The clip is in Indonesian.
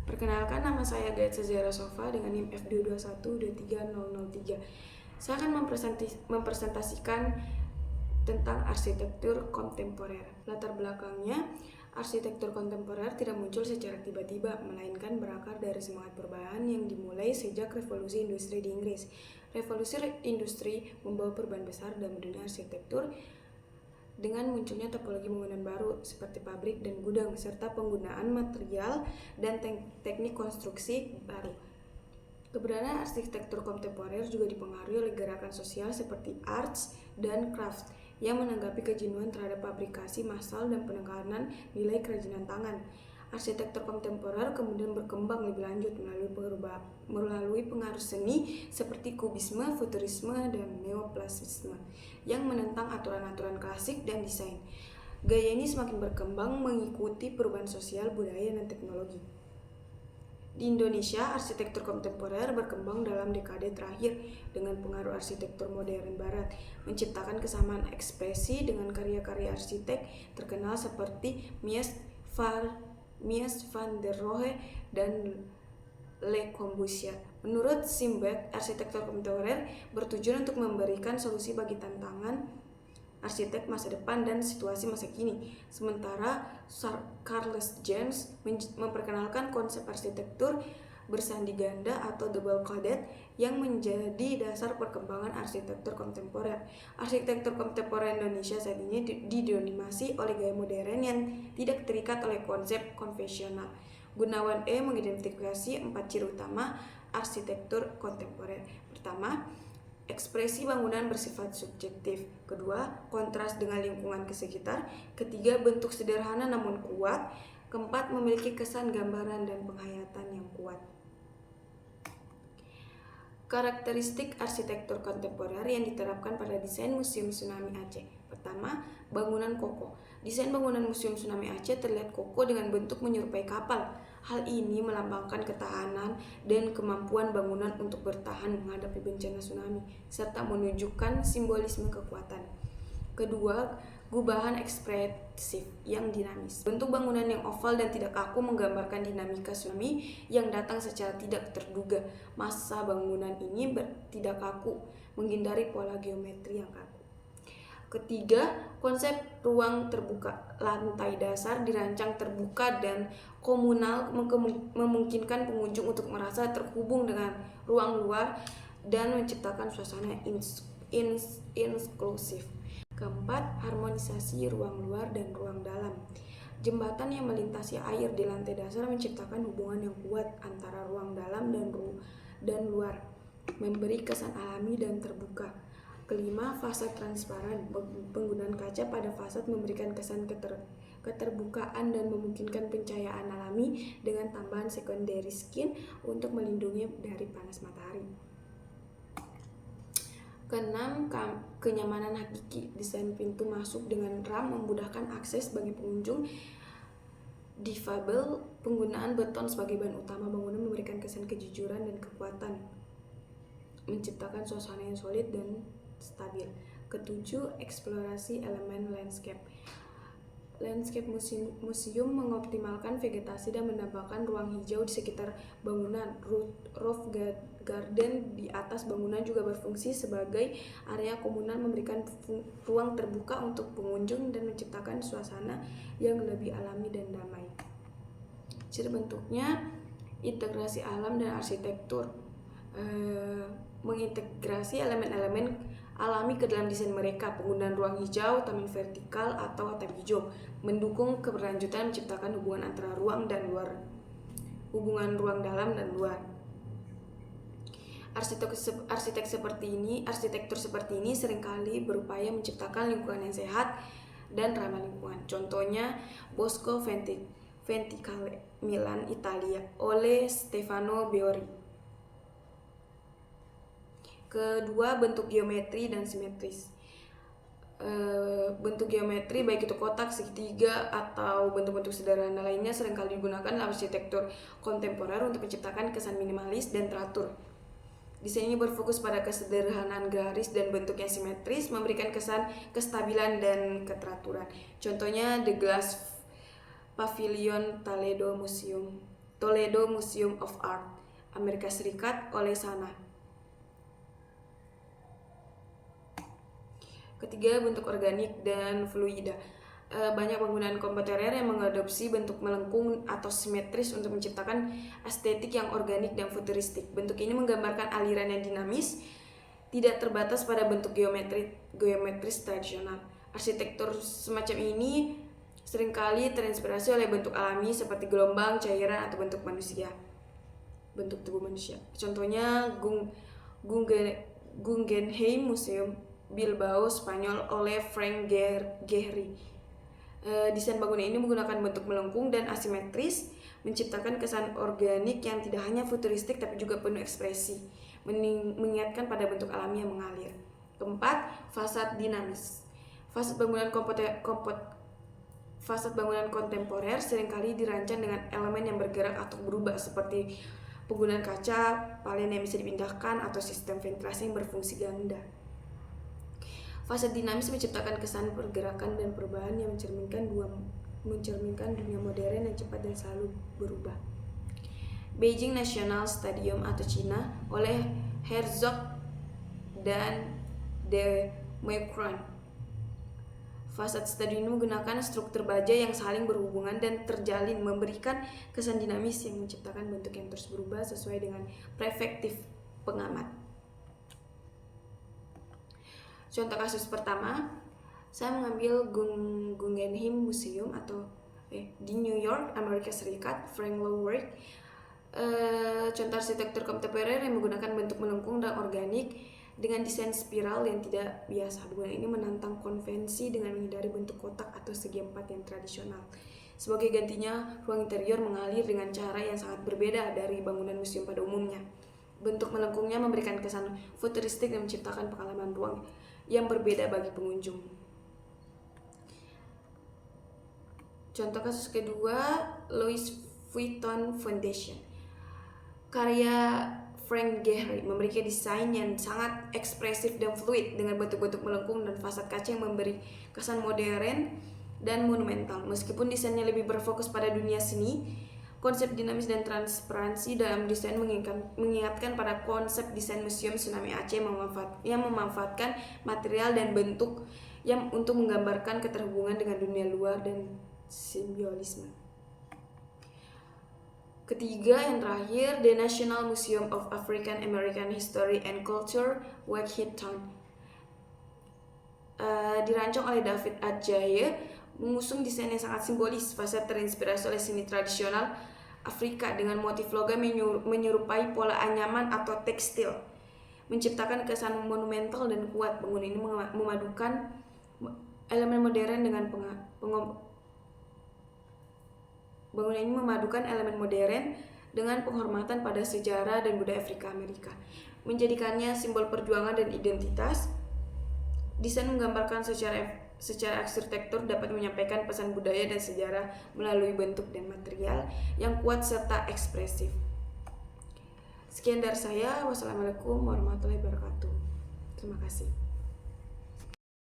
Perkenalkan, nama saya Gaetsa Zahra Sofa dengan NIM F221230003. Saya akan mempresentasikan tentang arsitektur kontemporer. Latar belakangnya, arsitektur kontemporer tidak muncul secara tiba-tiba, melainkan berakar dari semangat perubahan yang dimulai sejak revolusi industri di Inggris. Revolusi industri membawa perubahan besar dalam dunia arsitektur dengan munculnya topologi bangunan baru seperti pabrik dan gudang, serta penggunaan material dan teknik konstruksi baru. Keberadaan arsitektur kontemporer juga dipengaruhi oleh gerakan sosial seperti arts dan crafts yang menanggapi kejenuhan terhadap fabrikasi massal dan penekanan nilai kerajinan tangan. Arsitektur kontemporer kemudian berkembang lebih lanjut melalui pengaruh seni seperti kubisme, futurisme, dan neoplasisme yang menentang aturan-aturan klasik dan desain. Gaya ini semakin berkembang mengikuti perubahan sosial, budaya, dan teknologi. Di Indonesia, arsitektur kontemporer berkembang dalam dekade terakhir dengan pengaruh arsitektur modern barat, menciptakan kesamaan ekspresi dengan karya-karya arsitek terkenal seperti Mies van der Rohe dan Le Corbusier. Menurut Simbeck, arsitektur kontemporer bertujuan untuk memberikan solusi bagi tantangan arsitek masa depan dan situasi masa kini. Sementara Charles James memperkenalkan konsep arsitektur bersandi ganda atau double-coded yang menjadi dasar perkembangan arsitektur kontemporer. Arsitektur kontemporer Indonesia saat ini didominasi oleh gaya modern yang tidak terikat oleh konsep konvensional. Gunawan E. mengidentifikasi 4 ciri utama arsitektur kontemporer. Pertama, ekspresi bangunan bersifat subjektif. Kedua, kontras dengan lingkungan sekitar. Ketiga, bentuk sederhana namun kuat. Keempat, memiliki kesan gambaran dan penghayatan yang kuat. Karakteristik arsitektur kontemporer yang diterapkan pada desain Museum Tsunami Aceh. Pertama, bangunan kokoh. Desain bangunan Museum Tsunami Aceh terlihat kokoh dengan bentuk menyerupai kapal. Hal ini melambangkan ketahanan dan kemampuan bangunan untuk bertahan menghadapi bencana tsunami, serta menunjukkan simbolisme kekuatan. Kedua, gubahan ekspresif yang dinamis. Bentuk bangunan yang oval dan tidak kaku menggambarkan dinamika tsunami yang datang secara tidak terduga. Massa bangunan ini tidak kaku, menghindari pola geometri yang kaku. Ketiga, konsep ruang terbuka. Lantai dasar dirancang terbuka dan komunal, memungkinkan pengunjung untuk merasa terhubung dengan ruang luar dan menciptakan suasana inklusif. Keempat, harmonisasi ruang luar dan ruang dalam. Jembatan yang melintasi air di lantai dasar menciptakan hubungan yang kuat antara ruang dalam dan luar, memberi kesan alami dan terbuka. Kelima, fasad transparan. Penggunaan kaca pada fasad memberikan kesan keterbukaan dan memungkinkan pencahayaan alami dengan tambahan secondary skin untuk melindungi dari panas matahari. Keenam, kenyamanan hakiki. Desain pintu masuk dengan ram memudahkan akses bagi pengunjung difabel. Penggunaan beton sebagai bahan utama bangunan memberikan kesan kejujuran dan kekuatan, menciptakan suasana yang solid dan stabil. Ketujuh, eksplorasi elemen landscape. Landscape museum mengoptimalkan vegetasi dan menambahkan ruang hijau di sekitar bangunan. Roof garden di atas bangunan juga berfungsi sebagai area komunal, memberikan ruang terbuka untuk pengunjung dan menciptakan suasana yang lebih alami dan damai. Ciri bentuknya, integrasi alam dan arsitektur. Mengintegrasi elemen-elemen alami ke dalam desain mereka. Penggunaan ruang hijau, taman vertikal atau atap hijau mendukung keberlanjutan, menciptakan hubungan antara ruang dan luar, hubungan ruang dalam dan luar. Arsitektur seperti ini seringkali berupaya menciptakan lingkungan yang sehat dan ramah lingkungan. Contohnya Bosco Verticale, Milan, Italia, oleh Stefano Beori. Kedua, bentuk geometri dan simetris. Bentuk geometri baik itu kotak, segitiga, atau bentuk-bentuk sederhana lainnya seringkali digunakan dalam arsitektur kontemporer untuk menciptakan kesan minimalis dan teratur. Desain ini berfokus pada kesederhanaan garis dan bentuk yang simetris, memberikan kesan kestabilan dan keteraturan. Contohnya The Glass Pavilion, Toledo Museum. Toledo Museum of Art, Amerika Serikat oleh Sana. Ketiga, bentuk organik dan fluida. Banyak penggunaan kontemporer yang mengadopsi bentuk melengkung atau simetris untuk menciptakan estetik yang organik dan futuristik. Bentuk ini menggambarkan aliran yang dinamis, tidak terbatas pada bentuk geometris tradisional. Arsitektur semacam ini seringkali terinspirasi oleh bentuk alami seperti gelombang, cairan, atau bentuk tubuh manusia. Contohnya Guggenheim Museum, Bilbao, Spanyol oleh Frank Gehry. Desain bangunan ini menggunakan bentuk melengkung dan asimetris, menciptakan kesan organik yang tidak hanya futuristik tapi juga penuh ekspresi, mengingatkan pada bentuk alami yang mengalir. Keempat, fasad dinamis. Fasad bangunan kontemporer seringkali dirancang dengan elemen yang bergerak atau berubah seperti penggunaan kaca, palen yang bisa dipindahkan, atau sistem ventilasi yang berfungsi ganda. Fasad dinamis menciptakan kesan pergerakan dan perubahan yang mencerminkan dunia modern yang cepat dan selalu berubah. Beijing National Stadium atau Cina oleh Herzog dan De Meuron. Fasad stadion ini menggunakan struktur baja yang saling berhubungan dan terjalin, memberikan kesan dinamis yang menciptakan bentuk yang terus berubah sesuai dengan perspektif pengamat. Contoh kasus pertama, saya mengambil Guggenheim Museum di New York, Amerika Serikat, Frank Lloyd Wright. Contoh arsitektur kontemporer yang menggunakan bentuk melengkung dan organik dengan desain spiral yang tidak biasa. Bangunan ini menantang konvensi dengan menghindari bentuk kotak atau segi empat yang tradisional. Sebagai gantinya, ruang interior mengalir dengan cara yang sangat berbeda dari bangunan museum pada umumnya. Bentuk melengkungnya memberikan kesan futuristik dan menciptakan pengalaman ruang yang berbeda bagi pengunjung. Contoh kasus kedua, Louis Vuitton Foundation. Karya Frank Gehry memiliki desain yang sangat ekspresif dan fluid dengan bentuk-bentuk melengkung dan fasad kaca yang memberi kesan modern dan monumental. Meskipun desainnya lebih berfokus pada dunia seni, konsep dinamis dan transparansi dalam desain mengingatkan pada konsep desain Museum Tsunami Aceh yang memanfaatkan material dan bentuk yang untuk menggambarkan keterhubungan dengan dunia luar dan simbiolisme. Ketiga, yang terakhir, The National Museum of African American History and Culture, Washington. Dirancang oleh David Adjaye, mengusung desain yang sangat simbolis. Fasad terinspirasi oleh seni tradisional Afrika dengan motif logam menyerupai pola anyaman atau tekstil, menciptakan kesan monumental dan kuat. Bangunan ini memadukan elemen modern dengan penghormatan pada sejarah dan budaya Afrika Amerika, menjadikannya simbol perjuangan dan identitas. Desain menggambarkan secara arsitektur dapat menyampaikan pesan budaya dan sejarah melalui bentuk dan material yang kuat serta ekspresif. Sekian dari saya. Wassalamualaikum warahmatullahi wabarakatuh. Terima kasih.